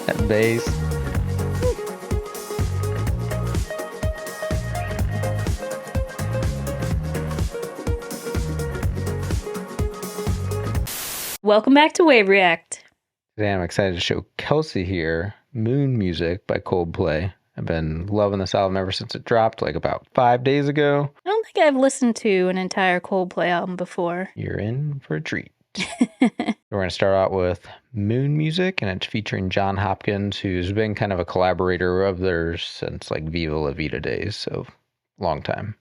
That bass. Welcome back to Wave React. Today I'm excited to show Kelsey here Moon Music by Coldplay. I've been loving this album ever since it dropped like about 5 days ago. I don't think I've listened to an entire Coldplay album before. You're in for a treat. We're going to start out with Moon Music, and it's featuring John Hopkins, who's been kind of a collaborator of theirs since like Viva La Vida days, so long time.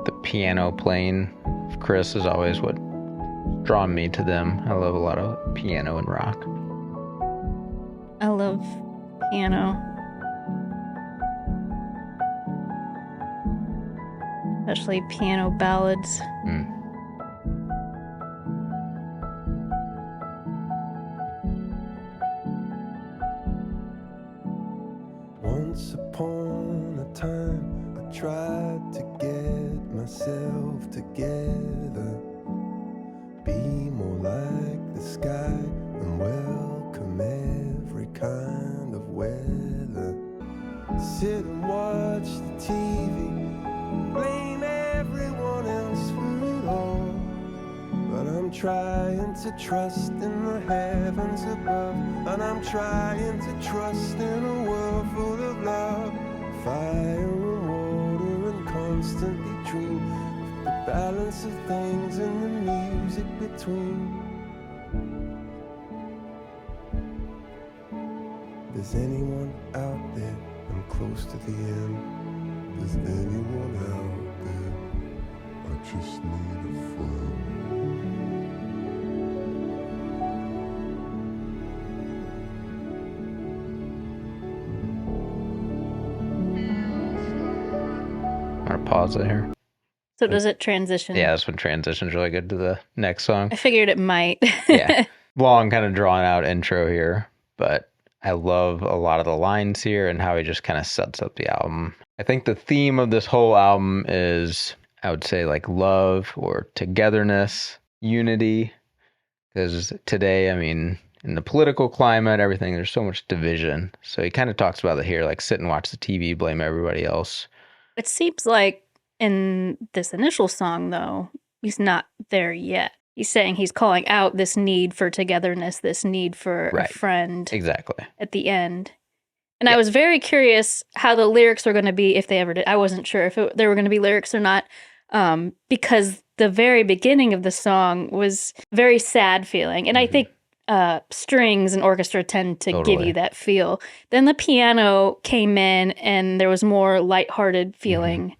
The piano playing of Chris is always what drawn me to them. I love a lot of piano and rock. I love piano. Especially piano ballads. Once upon a time, I tried to get myself together, be more like the sky and welcome every kind of weather. Sit and watch the TV, blame everyone else for it all. But I'm trying to trust in the heavens above, and I'm trying to trust in a world full of love, fire and water and constantly true, the balance of things and the music between. There's anyone out there? I'm close to the end. There's anyone out there? I just need a friend. I'm gonna pause it here. So does it transition? Yeah, this one transitions really good to the next song. I figured it might. Yeah, long kind of drawn out intro here, but I love a lot of the lines here and how he just kind of sets up the album. I think the theme of this whole album is, I would say, like love or togetherness, unity, because today, I mean, in the political climate, everything, there's so much division. So he kind of talks about it here, like sit and watch the TV, blame everybody else. It seems like in this initial song, though, he's not there yet. He's saying he's calling out this need for togetherness, this need for a friend. Exactly. At the end. And I was very curious how the lyrics were going to be if they ever did. I wasn't sure if there were going to be lyrics or not, because the very beginning of the song was very sad feeling. And I think strings and orchestra tend to give you that feel. Then the piano came in and there was more lighthearted feeling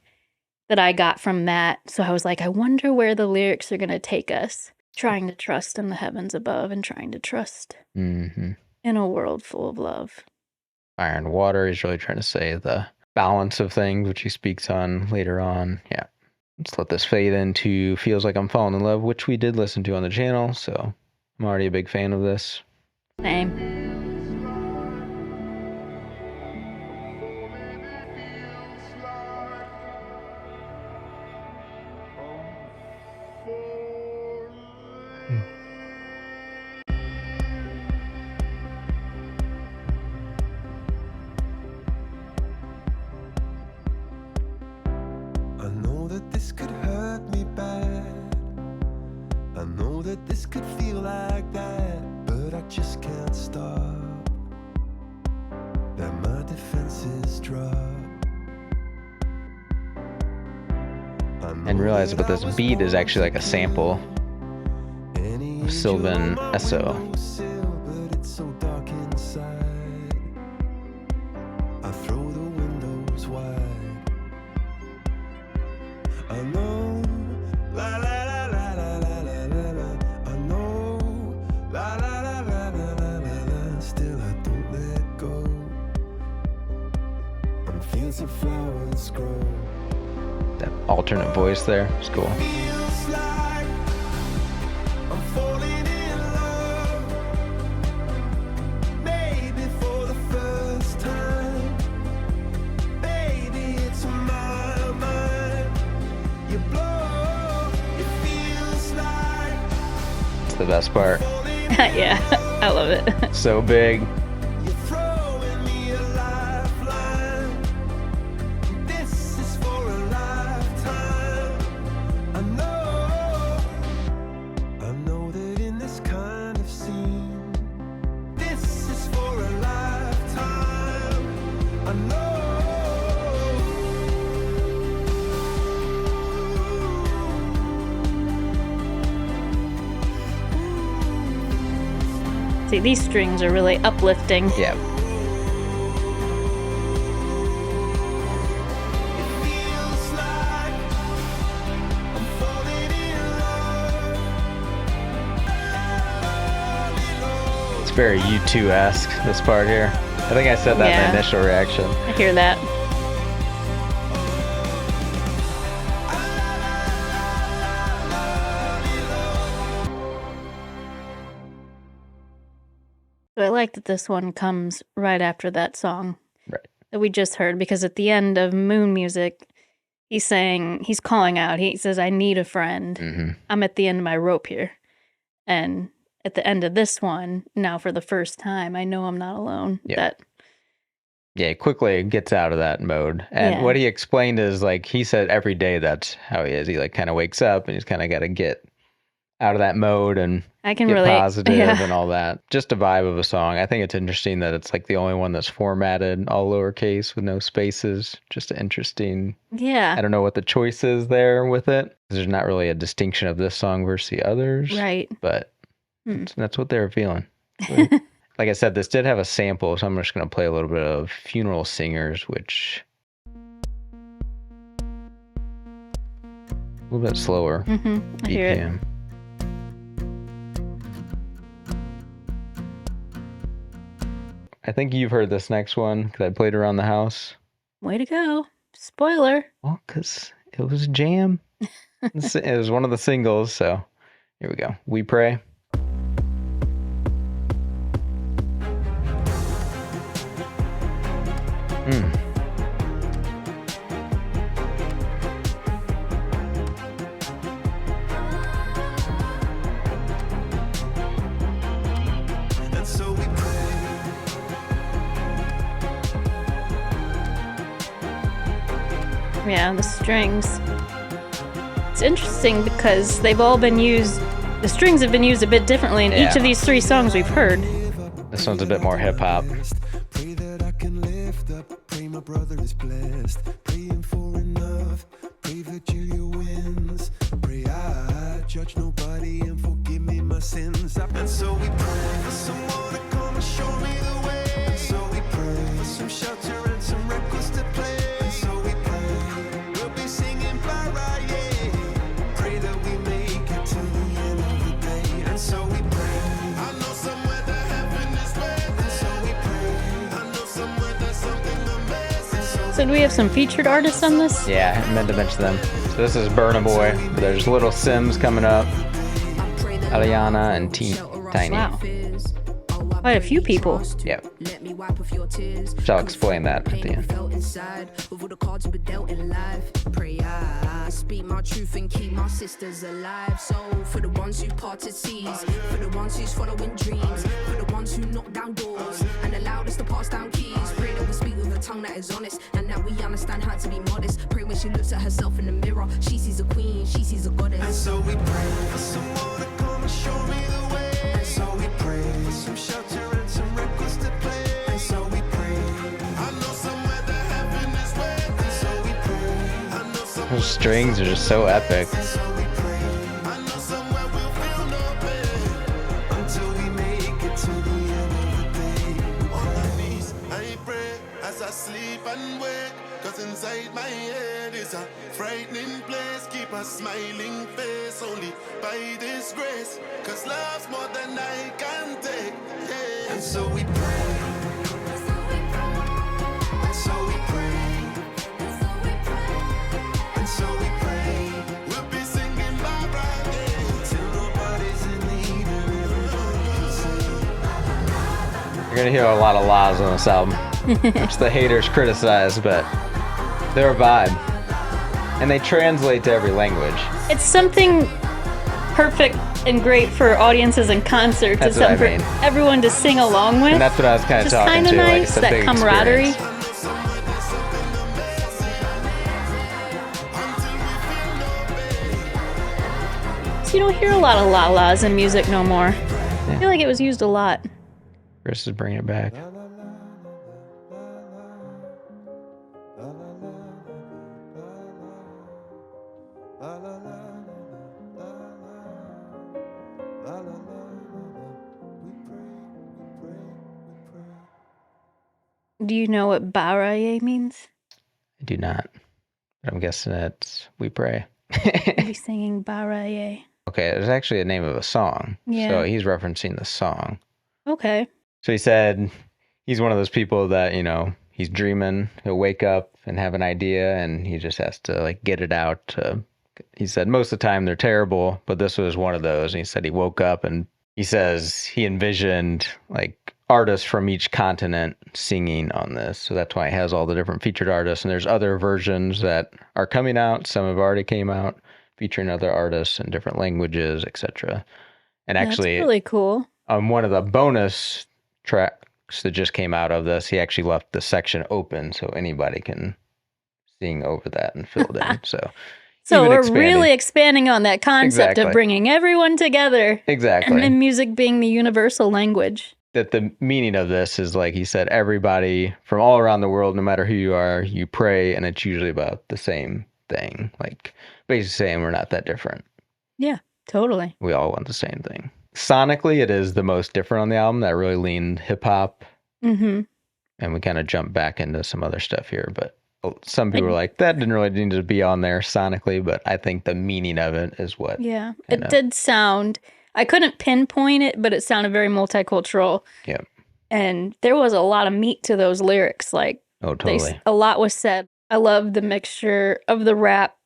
that I got from that. So I was like, I wonder where the lyrics are going to take us. Trying to trust in the heavens above and trying to trust in a world full of love. Fire and water, he's really trying to say the balance of things, which he speaks on later on. Yeah. Let's let this fade into Feels Like I'm Falling in Love, which we did listen to on the channel, so I'm already a big fan of this. Same. I know that this could hurt me bad. I know that this could feel like that, but I just can't stop. That my defenses drop. I And realize that this beat is actually like a sample of Sylvan Esso. But it's so dark inside. I throw the windows wide. I know, la la la la la la la la la. I know, la la la la la la la la. Still I don't let go. And fields of flowers grow. That alternate voice there, it's cool. Feels like I'm falling in love. Maybe for the first time. Baby, it's my mind. You blow. It feels like It's the best part. Yeah, I love it. So big. you're throwing me a lifeline. This is for a lifetime. I know that in this kind of scene, this is for a lifetime. I know. See, these strings are really uplifting. Yeah. Feels like I'm falling in love. It's very U2-esque, this part here. I think I said that in Yeah. the initial reaction. I hear that. So I like that this one comes right after that song Right. that we just heard, because at the end of Moon Music, he's saying, he's calling out. He says, I need a friend. Mm-hmm. I'm at the end of my rope here. And at the end of this one, now for the first time, I know I'm not alone. Yeah. That Yeah, he quickly gets out of that mode. And Yeah. what he explained is, like, he said every day that's how he is. He, like, kind of wakes up and he's kind of got to get out of that mode and I can get relate. positive Yeah. and all that. Just a vibe of a song. I think it's interesting that it's, like, the only one that's formatted all lowercase with no spaces. Just interesting. I Yeah. don't know what the choice is there with it. There's not really a distinction of this song versus the others. Right. But Hmm. that's what they were feeling. Like I said, this did have a sample, so I'm just going to play a little bit of Funeral Singers, which a little bit slower I hear it. BPM. I think you've heard this next one because I played around the house. Way to go. Spoiler. Well, because it was a jam. It was one of the singles, so here we go. We Pray. And so we pray. Yeah, the strings. It's interesting because they've all been used, the strings have been used a bit differently in each Yeah. of these three songs we've heard. This one's a bit more hip hop. Pray that I can lift up. Pray my brother is blessed. Praying for enough. Pray Virgilia wins. Pray I judge nobody and forgive me my sins. And so we pray for someone to come and show me the way. And so we pray for some shelter and some records to play. And so we pray we'll be singing para, yeah. Pray that we make it to the end of the day. And so we pray. I know somewhere that heaven is waiting. And so we pray. I know somewhere there's something amazing. So do we have some featured artists on this? Yeah, I meant to mention them. So this is Burna Boy. There's Little Sims coming up. Aliana and Tiny. Wow. Quite a few people. Yep. Which I'll explain that at the end. Speak my truth and keep my sisters alive. So for the ones who parted seas, for the ones who's following dreams, for the ones who knock down doors and allowed us to pass down keys. Pray that we speak with a tongue that is honest and that we understand how to be modest. Pray when she looks at herself in the mirror, she sees a queen, she sees a goddess. And so we pray for someone to come and show me the way. And so we pray for some shelter and some records to play. And so we pray. I know somewhere that heaven is waiting. And so we pray. I know somewhere Those strings are just so epic. So we pray. I know somewhere we'll feel no pain until we make it to the end of the day. On my knees, I pray as I sleep and wake. Cause inside my head is a frightening place. Keep a smiling face only by this grace. Cause love's more than I can take. Yeah. And so we pray. And so we pray. And so we pray. We'll be singing bye bye till nobody's in need and everybody can sing. You're gonna hear a lot of laws on this album, which the haters criticize, but they're a vibe. And they translate to every language. It's something perfect and great for audiences and concerts. That's It's what I something mean. for everyone to sing along with. And that's what I was kind of Just talking kind to. of Like, nice, it's a that big camaraderie. experience. So you don't hear a lot of la-las in music no more. I feel like it was used a lot. Chris is bringing it back. Do you know what baraye means? I do not. But I'm guessing it's We Pray. I'll be singing baraye. Okay, it's actually a name of a song. Yeah. So he's referencing the song. Okay. So he said he's one of those people that, you know, he's dreaming, he'll wake up and have an idea and he just has to like get it out. He said most of the time they're terrible, but this was one of those. And he said he woke up and he says he envisioned like artists from each continent singing on this. So that's why it has all the different featured artists. And there's other versions that are coming out. Some have already came out featuring other artists in different languages, etc. And actually, that's really cool. on one of the bonus tracks that just came out of this, he actually left the section open so anybody can sing over that and fill it in. So even we're expanding. really expanding on that concept Exactly. of bringing everyone together. Exactly. And music being the universal language. That the meaning of this is, like he said, everybody from all around the world, no matter who you are, you pray, and it's usually about the same thing. Like basically saying we're not that different. Yeah, totally. We all want the same thing. Sonically, it is the most different on the album. That really leaned hip hop. Mm-hmm. And we kind of jump back into some other stuff here, but some people are like, that didn't really need to be on there sonically, but I think the meaning of it is what. Yeah, it did sound, I couldn't pinpoint it, but it sounded very multicultural. Yeah. And there was a lot of meat to those lyrics. Like, Oh, totally. a lot was said. I love the mixture of the rap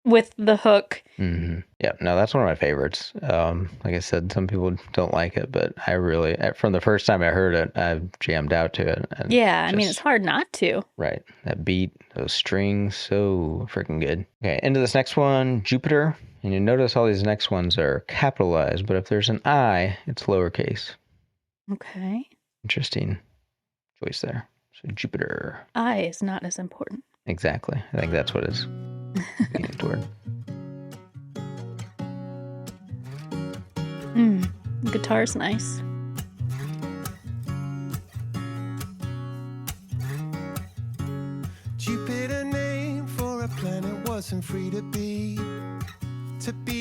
with the hook. Mm-hmm. Yeah, no, that's one of my favorites. Like I said, some people don't like it, but I really, from the first time I heard it, I jammed out to it. And Yeah, I mean, it's hard not to. Right. That beat, those strings, so freaking good. Okay, into this next one, Jupiter. And you notice all these next ones are capitalized, but if there's an I, it's lowercase. Okay. Interesting choice there. So Jupiter. I is not as important. Exactly. I think that's what it's leaning toward. Guitar's nice. Jupiter name for a planet wasn't free to be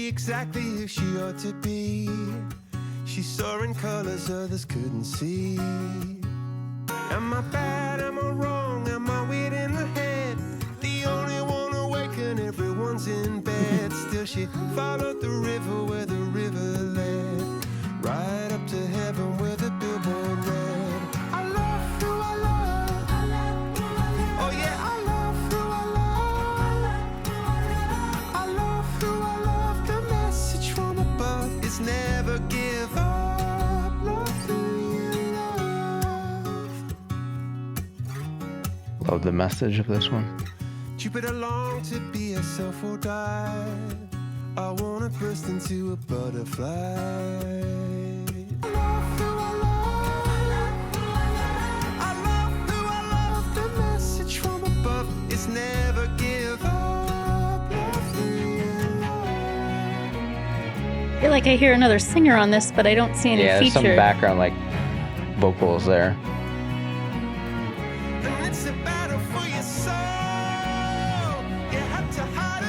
exactly who she ought to be. She saw in colors others couldn't see. Am I bad? Am I wrong? Am I weird in the head? The only one awake and everyone's in bed. Still she followed the river where the river led, right up to heaven where the billboard read, I love who I love. Oh yeah, I love who I love. I love who I love. The message from above is never give up. Love who you love. Love the message of this one. Jupiter longed to be herself or die. I wanna burst into a butterfly. I love who I love. I love who I love. The message from above is never give up. Love who you love. I feel like I hear another singer on this, but I don't see any Yeah, there's some feature. background like vocals there. And it's a battle for your soul. You have to hide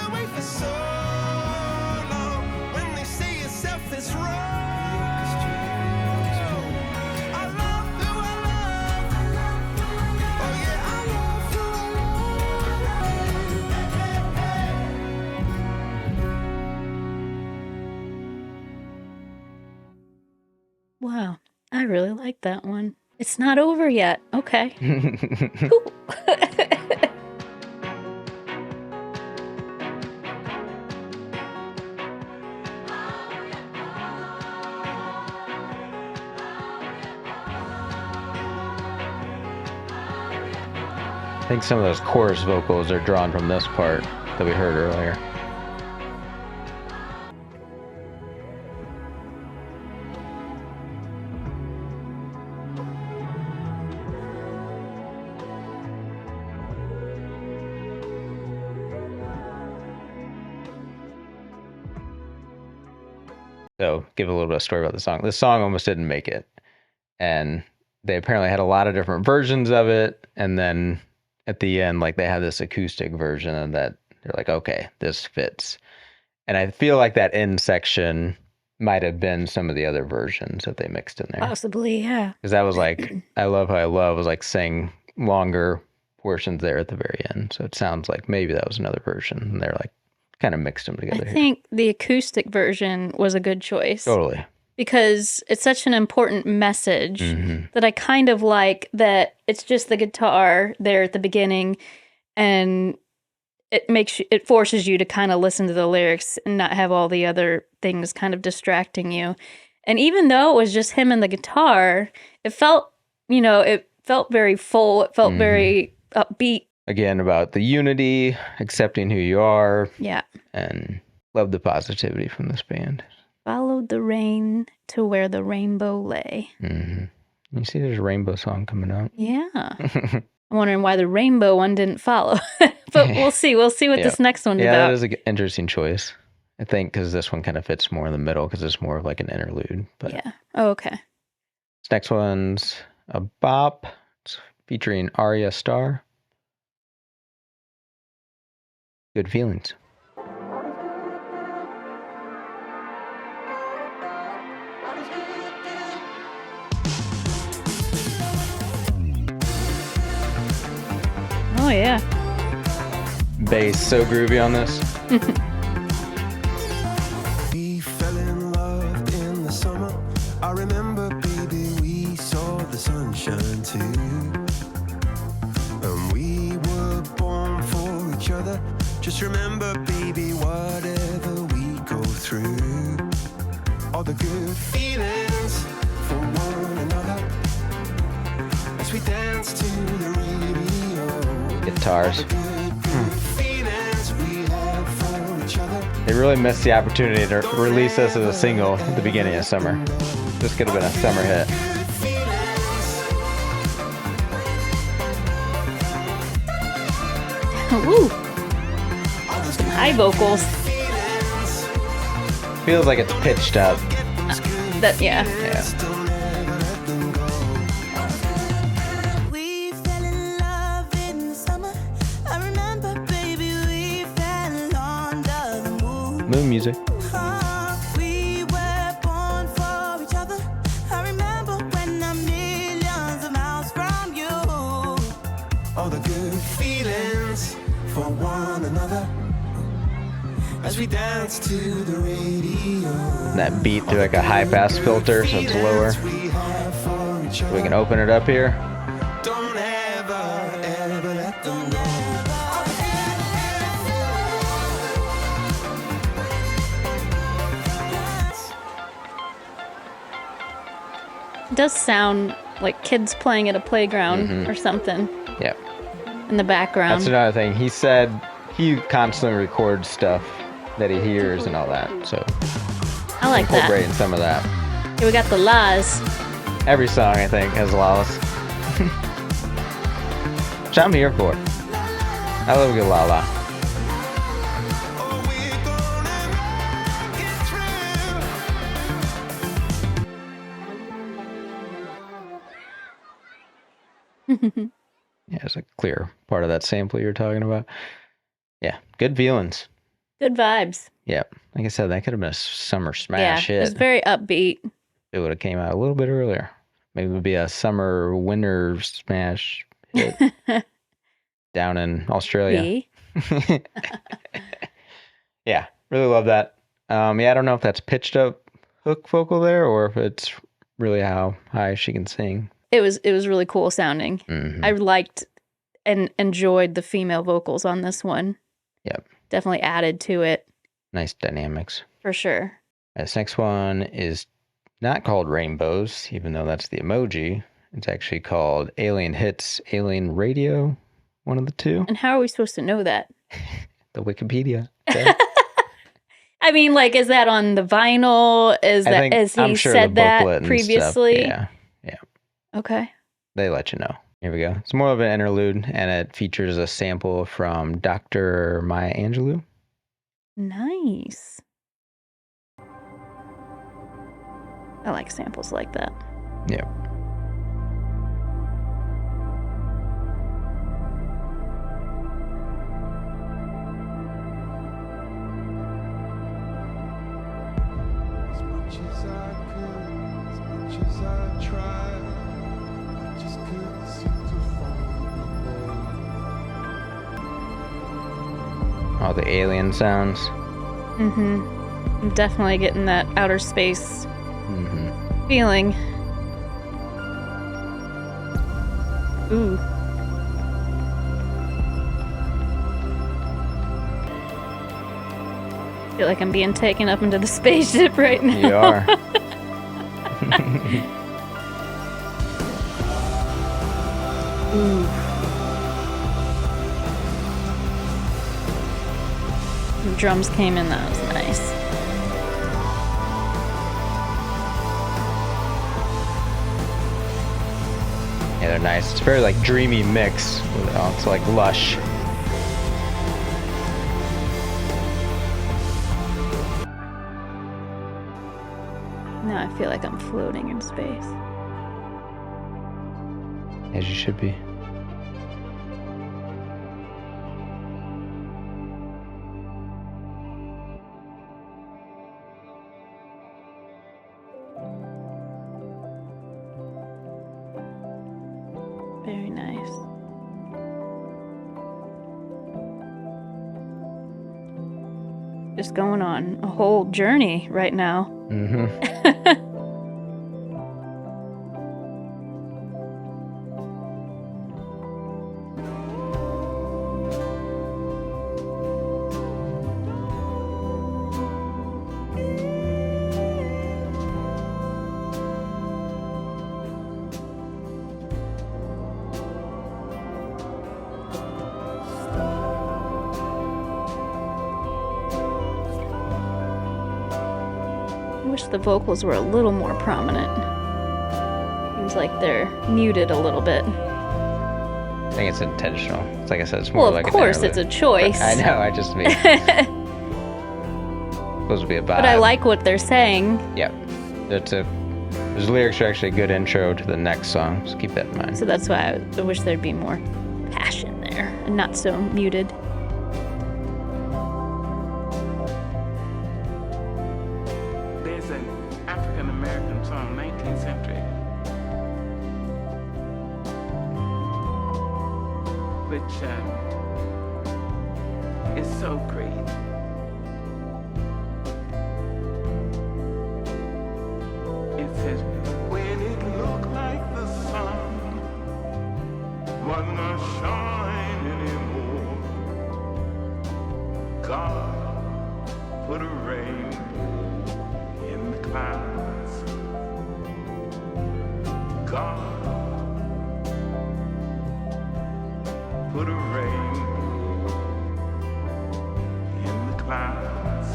Wow. I really like that one. It's not over yet. Okay. Cool. I think some of those chorus vocals are drawn from this part that we heard earlier. So, give a little bit of story about the song. This song almost didn't make it. And they apparently had a lot of different versions of it. And then at the end, like they had this acoustic version and that they're like, okay, this fits. And I feel like that end section might have been some of the other versions that they mixed in there. Possibly, yeah. Because that was like, I Love How I Love was like saying longer portions there at the very end. So it sounds like maybe that was another version. And they're like, kind of mixed them together. I think the acoustic version was a good choice. Totally. Because it's such an important message that I kind of like that it's just the guitar there at the beginning and it forces you to kind of listen to the lyrics and not have all the other things kind of distracting you. And even though it was just him and the guitar, it felt, it felt very full. It felt very upbeat. Again, about the unity, accepting who you are. Yeah. And love the positivity from this band. Followed the rain to where the rainbow lay. You see there's a rainbow song coming up. Yeah. I'm wondering why the rainbow one didn't follow. But we'll see. We'll see what this next one's about. Yeah, that is an interesting choice. I think because this one kind of fits more in the middle because it's more of like an interlude. But yeah. Oh, okay. This next one's a bop. It's featuring Arya Starr. Good Feelings. Oh, yeah. Bass so groovy on this. We fell in love in the summer. I remember, baby, we saw the sunshine too. And we were born for each other. Just remember, baby, whatever we go through, all the good feelings for one another as we dance to the radio. Guitars. They really missed the opportunity to release this as a single at the beginning of summer. This could have been a summer hit. Woo! High vocals. Feels like it's pitched up. Yeah. Moon music. We were born for each other. I remember when I'm millions of miles from you. All the good feelings for one another as we dance to the radio. That beat through like a high pass filter, so it's lower. We can open it up here. Don't ever let them go. It does sound like kids playing at a playground or something. Yep. In the background. That's another thing. He said he constantly records stuff that he hears and all that. So I like that. incorporating some of that. Here we got the laws. Every song, I think, has laws. Which I'm here for. I love a good la la. Yeah, it's a clear part of that sample you're talking about. Yeah, Good Feelings. Good vibes. Yeah, like I said, that could have been a summer Yeah, smash hit. it's very upbeat. It would have came out a little bit earlier. Maybe it would be a summer winter smash hit down in Australia. Yeah, really love that. Yeah, I don't know if that's pitched up hook vocal there or if it's really how high she can sing. It was really cool sounding. Mm-hmm. I liked and enjoyed the female vocals on this one. Yep. Definitely added to it. Nice dynamics. For sure. This next one is not called Rainbows, even though that's the emoji. It's actually called Alien Hits, Alien Radio, one of the two. And how are we supposed to know that? The Wikipedia. Okay. I mean, like, is that on the vinyl? I'm sure said the that booklet and previously? Stuff. Yeah. Okay. They let you know. Here we go. It's more of an interlude, and it features a sample from Dr. Maya Angelou. Nice. I like samples like that. Yep. As much as I could, as much as I tried, I just couldn't seem to find my name. All the alien sounds. Mm-hmm. I'm definitely getting that outer space Mm-hmm. feeling. Ooh. I feel like I'm being taken up into the spaceship right now. You are. Ooh. The drums came in, that was nice. Yeah, they're nice. It's a very like dreamy mix. It's like lush. Now I feel like I'm floating in space. As you should be. Very nice. Just going on a whole journey right now. Mm-hmm. I wish the vocals were a little more prominent. Seems like they're muted a little bit. I think it's intentional. It's like I said, it's more Well, like of course, it's a choice. I know. I just mean supposed to be a vibe. But I like what they're saying. Yep. Those lyrics are actually a good intro to the next song, so keep that in mind. So that's why I wish there'd be more passion there and not so muted. There's an African American song, 19th century, which is so great. It says, when it looked like the sun wasn't gonna shine anymore, God put a rainbow in the clouds. God put a rainbow in the clouds.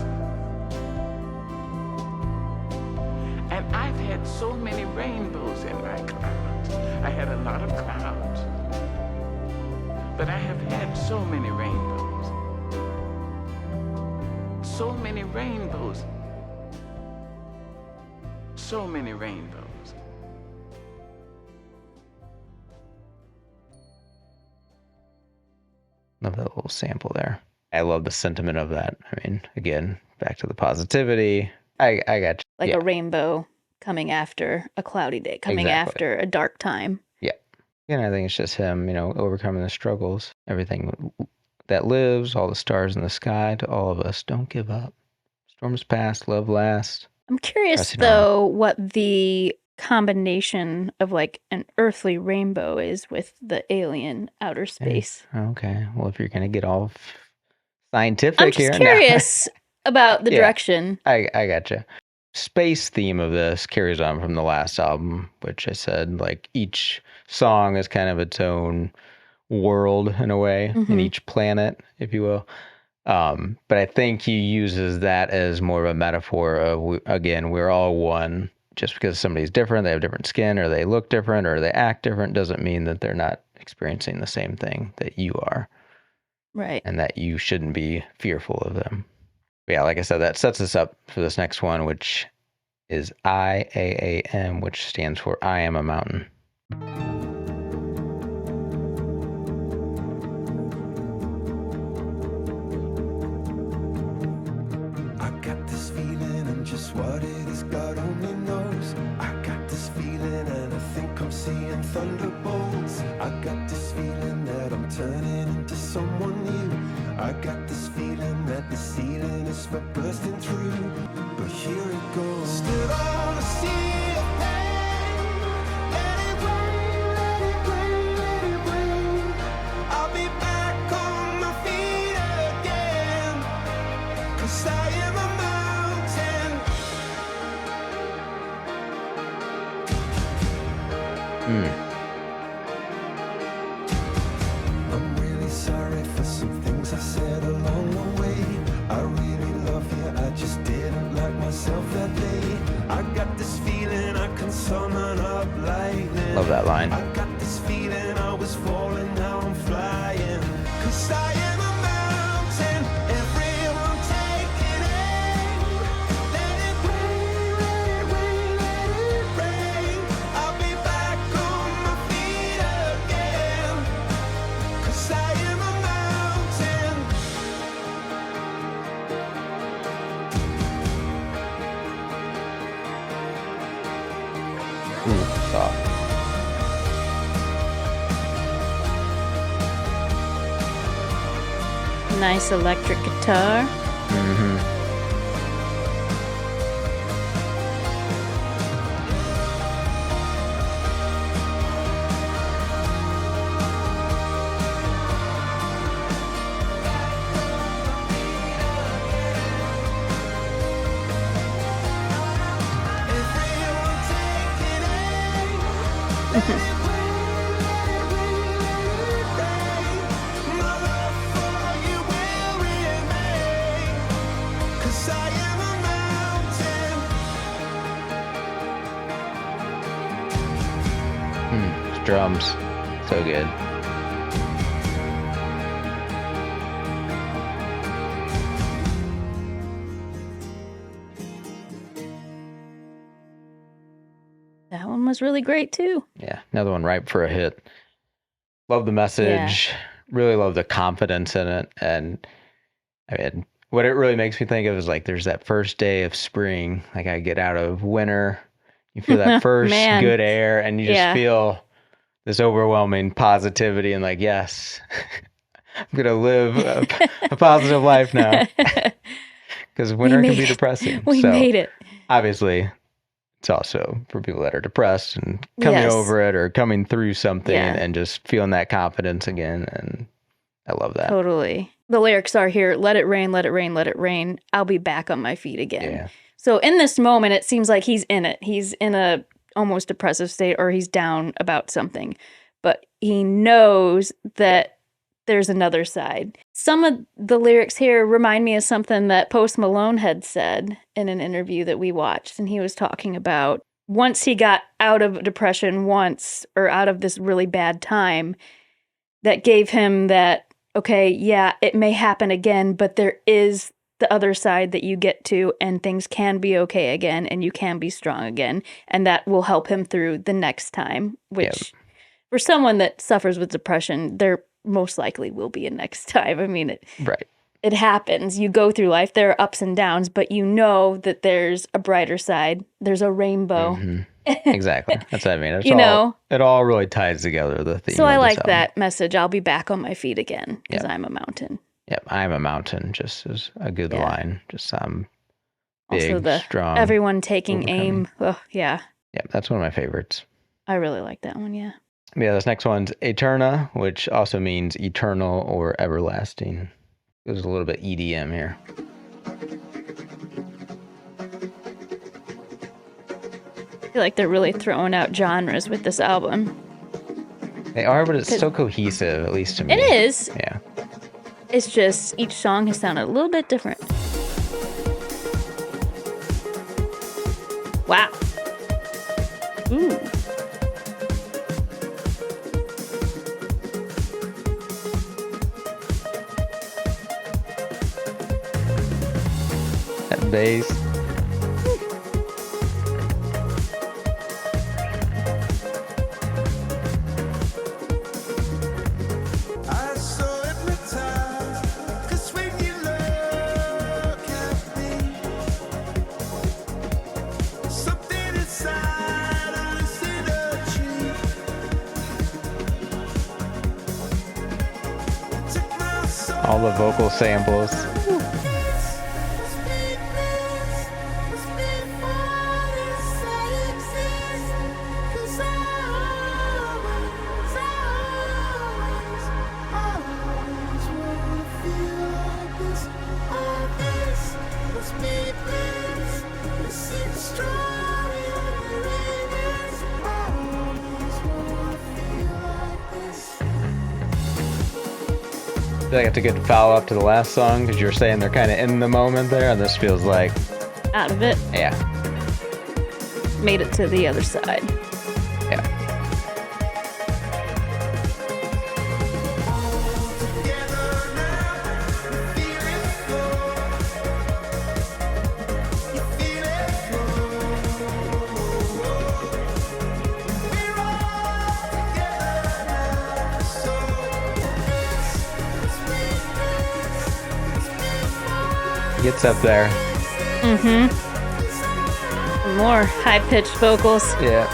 And I've had so many rainbows in my clouds. I had a lot of clouds, but I have had so many rainbows. So many rainbows. So many rainbows. Love that little sample there. I love the sentiment of that. I mean, again, back to the positivity. I got you. Like Yeah. a rainbow coming after a cloudy day, coming Exactly. after a dark time. And I think it's just him, overcoming the struggles, everything that lives, all the stars in the sky. To all of us, don't give up. Storms past, love lasts. I'm curious, Pressing on. though, what the combination of like an earthly rainbow is with the alien outer space. Okay. Well, if you're going to get all scientific I'm here. just curious about the direction. I gotcha. Space theme of this carries on from the last album, which I said, like, each song is kind of its own world in a way, in each planet, if you will. But I think he uses that as more of a metaphor of, again, we're all one. Just because somebody's different, they have different skin, or they look different, or they act different, doesn't mean that they're not experiencing the same thing that you are. Right. And that you shouldn't be fearful of them. But yeah, like I said, that sets us up for this next one, which is IAAM, which stands for I Am a Mountain. I got this feeling, and just what it is, God only knows. I got this feeling, and I think I'm seeing thunderbolts. I got this feeling that I'm turning into someone new. I got this feeling that the ceiling is for bursting through. But here it goes. Stood on a sea of pain. Let it rain, let it rain, let it rain. I'll be back on my feet again. 'Cause I am a mountain. I'm really sorry for some things I said along the way. I really love you, I just didn't like myself that day. I got this feeling I can summon up lightning. Love that line. I got this feeling I was falling, now I'm flying. 'Cause I am a mountain. Everyone taking aim. Let it rain, let it rain, let it rain. I'll be back on my feet again. 'Cause I am a mountain. Soft. Nice electric guitar. Everyone taking aim. Let it rain, let it rain, let it rain. My love for you will remain. 'Cause I am a mountain. Drums. So good. That one was really great too. Yeah, another one ripe for a hit. Love the message. Really love the confidence in it. And I mean, what it really makes me think of is like there's that first day of spring. Like I get out of winter, you feel that first Man. good air, and you just feel this overwhelming positivity and like, yes, I'm going to live a positive life now. Because winter can be depressing. We made it. Obviously, it's also for people that are depressed and coming over it or coming through something and just feeling that confidence again. And I love that. Totally. The lyrics are here, let it rain, let it rain, let it rain. I'll be back on my feet again. Yeah. So in this moment, it seems like he's in it. He's in a almost depressive state or he's down about something. But he knows that there's another side. Some of the lyrics here remind me of something that Post Malone had said in an interview that we watched. And he was talking about once he got out of depression once or out of this really bad time, that gave him that, okay, yeah, it may happen again, but there is the other side that you get to and things can be okay again and you can be strong again. And that will help him through the next time, which for someone that suffers with depression, there most likely will be a next time. I mean, it happens. You go through life. There are ups and downs, but you know that there's a brighter side. There's a rainbow. Mm-hmm. Exactly. That's what I mean. It's it all really ties together, the theme. So I like that message. I'll be back on my feet again because Yep. I'm a mountain. Yep. I'm a mountain just is a good line. Just big, Also the strong. everyone taking overcoming. aim. Oh, yeah. Yeah, that's one of my favorites. I really like that one, yeah. Yeah, this next one's AETERNA, which also means eternal or everlasting. There's a little bit EDM here. I feel like they're really throwing out genres with this album. They are, but it's so cohesive, at least to me. It is. Yeah. It's just each song has sounded a little bit different. Wow. Ooh. That bass. I so hypnotized, 'cause when you look at me, something inside I synergy. Took my soul. All the vocal samples. I feel like it's a good follow up to the last song because you're saying they're kind of in the moment there, and this feels like, Out of it. yeah, Made it to the other side. yeah. Gets up there. More high-pitched vocals. Yeah.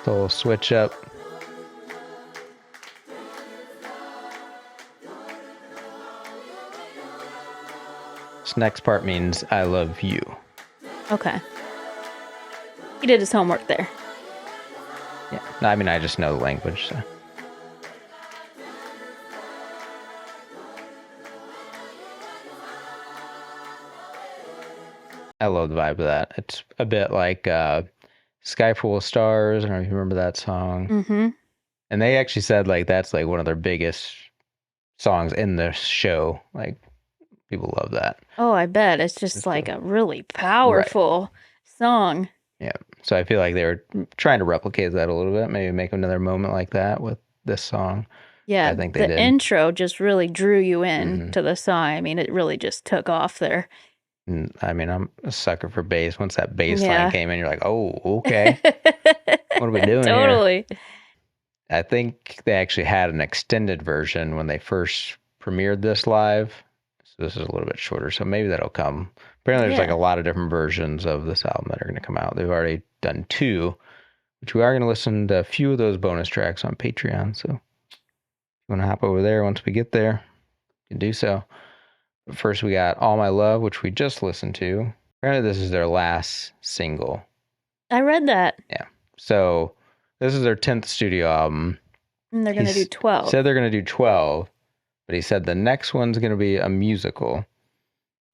So we'll switch up. This next part means I love you. Okay. He did his homework there. Yeah. No, I mean, I just know the language, so. I love the vibe of that. It's a bit like Sky Full of Stars. I don't know if you remember that song. Mm-hmm. And they actually said like that's like one of their biggest songs in the show. Like people love that. Oh, I bet. It's just like a really powerful song. Yeah. So I feel like they were trying to replicate that a little bit. Maybe make another moment like that with this song. Yeah, I think they the did. intro just really drew you in to the song. I mean, it really just took off there. And, I mean, I'm a sucker for bass. Once that bass Yeah. line came in, you're like, oh, okay. What are we doing here? Totally. I think they actually had an extended version when they first premiered this live. So this is a little bit shorter. So maybe that'll come. Apparently, there's like a lot of different versions of this album that are going to come out. They've already done 2, which we are going to listen to a few of those bonus tracks on Patreon. So if you want to hop over there once we get there, you can do so. But first, we got All My Love, which we just listened to. Apparently, this is their last single. I read that. Yeah. So this is their 10th studio album. And they're going to do 12. Said they're going to do 12, but he said the next one's going to be a musical.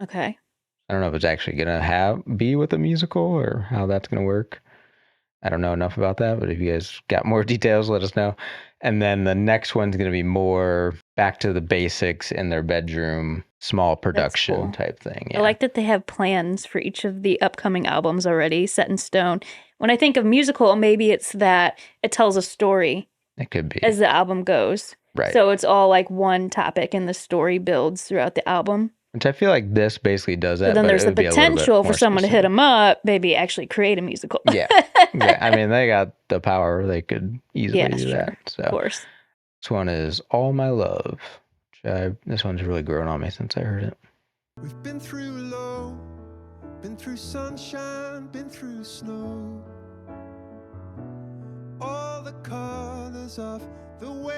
Okay. I don't know if it's actually going to be with a musical or how that's going to work. I don't know enough about that, but if you guys got more details, let us know. And then the next one's going to be more back to the basics in their bedroom, small production cool. type thing. Yeah. I like that they have plans for each of the upcoming albums already set in stone. When I think of musical, maybe it's that it tells a story It could be. as the album goes. Right. So it's all like one topic and the story builds throughout the album. Which I feel like this basically does that. But then but there's it the would be a little bit potential for more someone to hit specific. them up, maybe actually create a musical. Yeah. Yeah. I mean, they got the power. They could easily Yeah, do sure. that. So Of course. this one is All My Love. This one's really grown on me since I heard it. We've been through low, been through sunshine, been through snow. All the colors because of the weather.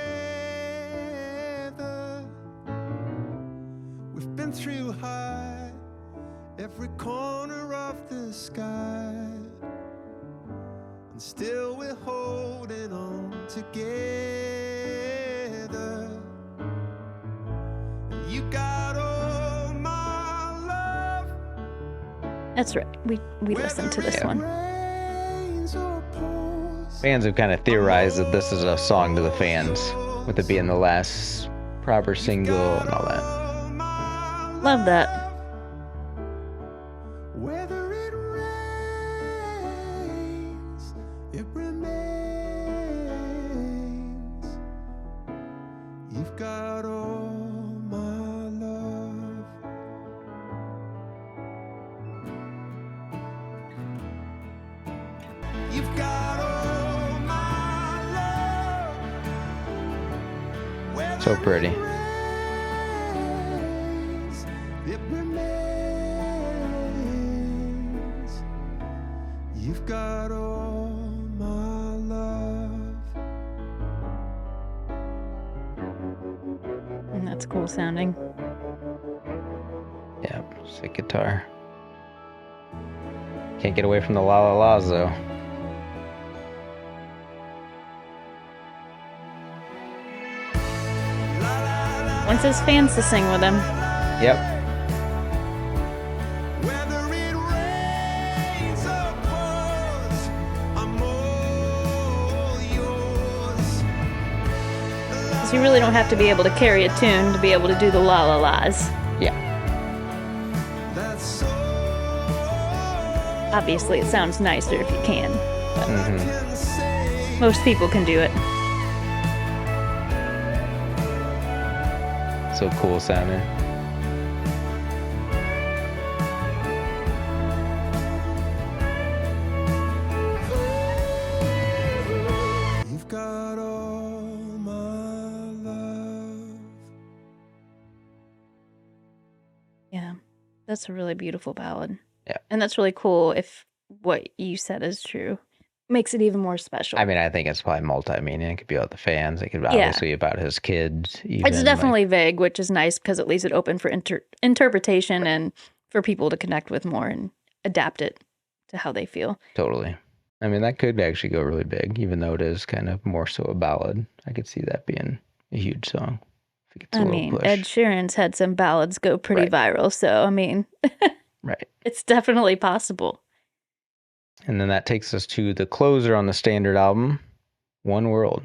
We've been through high, every corner of the sky, and still we're holding on together. And you got all my love. That's right. We listened to this one. Fans have kind of theorized that this is a song to the fans, with it being the last proper single and all that. Love that. Whether it rains, it remains. You've got all my love. You've got all my love. Whether So pretty. it rains, it remains. You've got all my love. And that's cool sounding. Yeah, sick guitar. Can't get away from the la la la's though. Wants his fans to sing with him. Yep. Whether it rains or pours, I'm all yours. Because you really don't have to be able to carry a tune to be able to do the la la la's. Yeah. That's all Obviously, it sounds nicer if you can. I can say. Most people can do it. So cool sounding. You've got all my love. Yeah. That's a really beautiful ballad. Yeah. And that's really cool if what you said is true. Makes it even more special. I mean, I think it's probably multi-meaning. It could be about the fans. It could be Yeah. obviously about his kids. Even, It's definitely vague, which is nice because it leaves it open for interpretation and for people to connect with more and adapt it to how they feel. Totally. I mean, that could actually go really big, even though it is kind of more so a ballad. I could see that being a huge song. If it gets a I little mean, push. Ed Sheeran's had some ballads go pretty Right. viral, so I mean, Right. it's definitely possible. And then that takes us to the closer on the standard album, One World.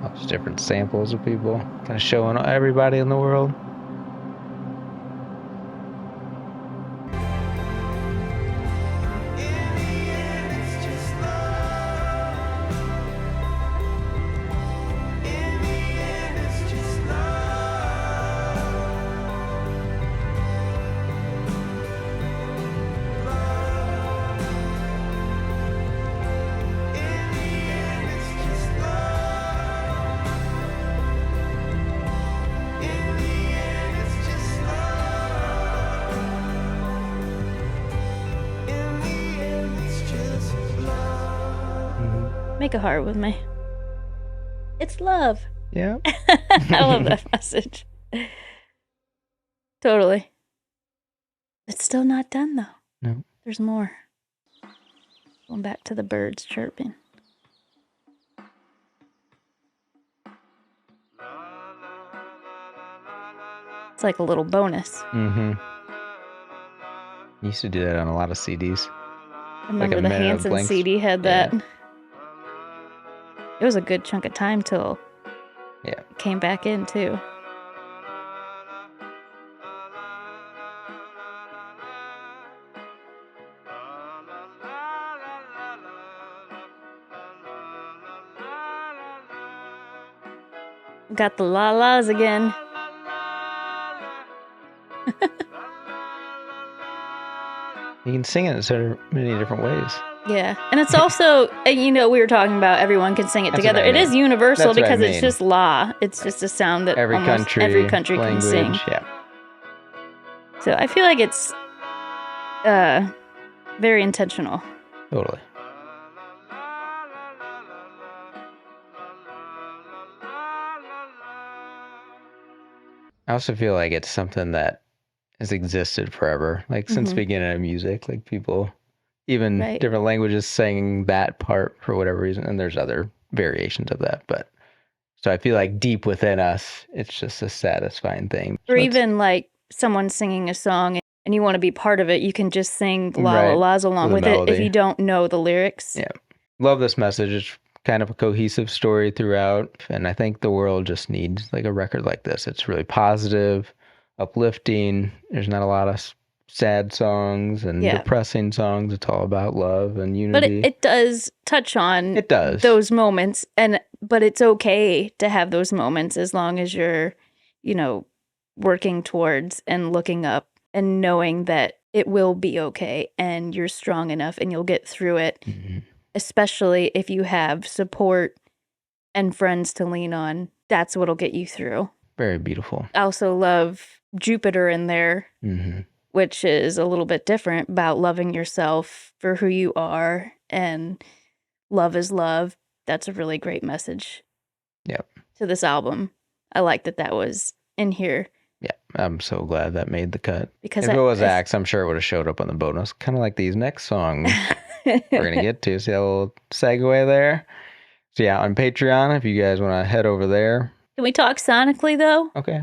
All those different samples of people kind of showing everybody in the world. Make a heart with me. It's love. Yeah. I love that message. Totally. It's still not done though. No. There's more. Going back to the birds chirping. It's like a little bonus. Mm-hmm. Used to do that on a lot of CDs. I remember the minute of Hanson blanks. CD had Yeah. that. It was a good chunk of time till Yeah. it came back in too. Got the la-las again. You can sing it in so many different ways. Yeah. And it's also, you know, we were talking about everyone can sing it That's together. what I It is mean. universal That's what I because it's mean. just la. It's just a sound that Every almost country, every country language, can sing. yeah. So I feel like it's very intentional. Totally. I also feel like it's something that has existed forever, like since the beginning of music, like people, even Right. different languages sang that part for whatever reason, and there's other variations of that, but so I feel like deep within us, it's just a satisfying thing. Or So it's- even like someone singing a song and you want to be part of it, you can just sing la la Right, la's along with with the it if melody. you don't know the lyrics. Yeah. Love this message. It's kind of a cohesive story throughout, and I think the world just needs like a record like this. It's really positive, uplifting. There's not a lot of sad songs and Yeah. depressing songs. It's all about love and But unity. it does touch on It does. those moments, but it's okay to have those moments as long as you're, you know, working towards and looking up and knowing that it will be okay and you're strong enough and you'll get through it, Mhm. especially if you have support and friends to lean on. That's what'll get you through. Very beautiful. I also love Jupiter in there, Hmm. which is a little bit different about loving yourself for who you are and love is love. That's a really great message. Yep. To this album. I like that was in here Yeah, I'm so glad that made the cut. because If it was Axe, I'm sure it would have showed up on the bonus, kind of like these next songs we're going to get to. See that little segue there? So yeah, on Patreon, if you guys want to head over there. Can we talk sonically though? Okay.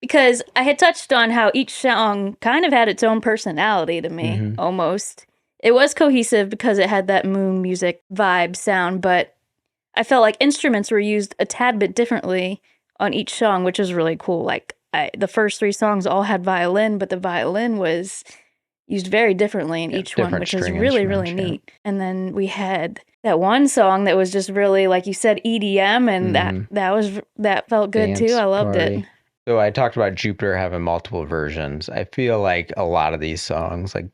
Because I had touched on how each song kind of had its own personality to me, Mhm. almost. It was cohesive because it had that moon music vibe sound, but I felt like instruments were used a tad bit differently on each song, which was really cool. Like the first 3 songs all had violin, but the violin was used very differently in each one, different which is string really, really instruments, yeah. neat. And then we had that one song that was just really, like you said, EDM, and that felt good too. Dance I loved it. party. So I talked about Jupiter having multiple versions. I feel like a lot of these songs, like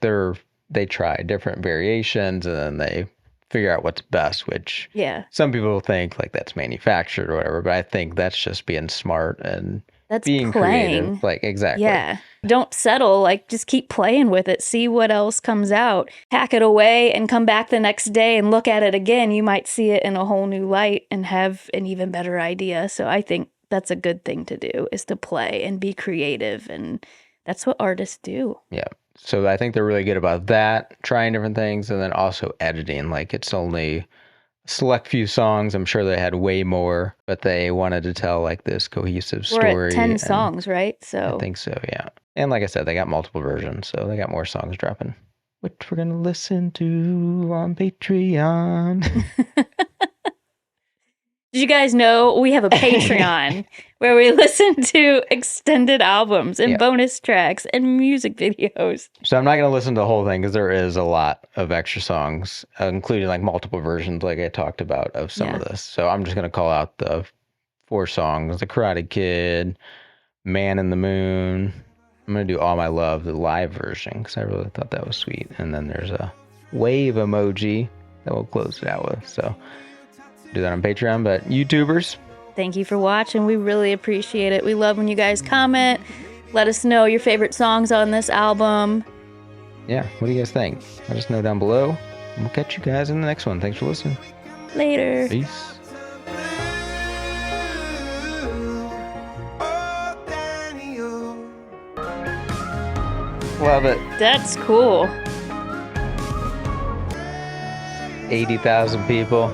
they try different variations and then they figure out what's best, which Yeah, some people think like that's manufactured or whatever, but I think that's just being smart and that's being playing. creative. Like exactly. Yeah. Don't settle. Like, just keep playing with it. See what else comes out. Pack it away and come back the next day and look at it again. You might see it in a whole new light and have an even better idea. So I think that's a good thing to do, is to play and be creative. And that's what artists do. Yeah. So I think they're really good about that, trying different things, and then also editing. Like it's only a select few songs. I'm sure they had way more, but they wanted to tell like this cohesive story. We're at 10 and songs, right? So I think so, yeah. And like I said, they got multiple versions, so they got more songs dropping, which we're going to listen to on Patreon. did you guys know we have a Patreon where we listen to extended albums and Yeah. bonus tracks and music videos? So I'm not going to listen to the whole thing because there is a lot of extra songs, including like multiple versions, like I talked about, of some of this. So I'm just going to call out the 4 songs: The Karate Kid, Man in the Moon. I'm going to do All My Love, the live version, because I really thought that was sweet. And then there's a wave emoji that we'll close it out with. So do that on Patreon. But YouTubers, Thank you for watching. We really appreciate it. We love when you guys comment. Let us know your favorite songs on this album. yeah, what do you guys think? Let us know down below. And we'll catch you guys in the next one. Thanks for listening. Later. Peace. Love it. That's cool. 80,000 people.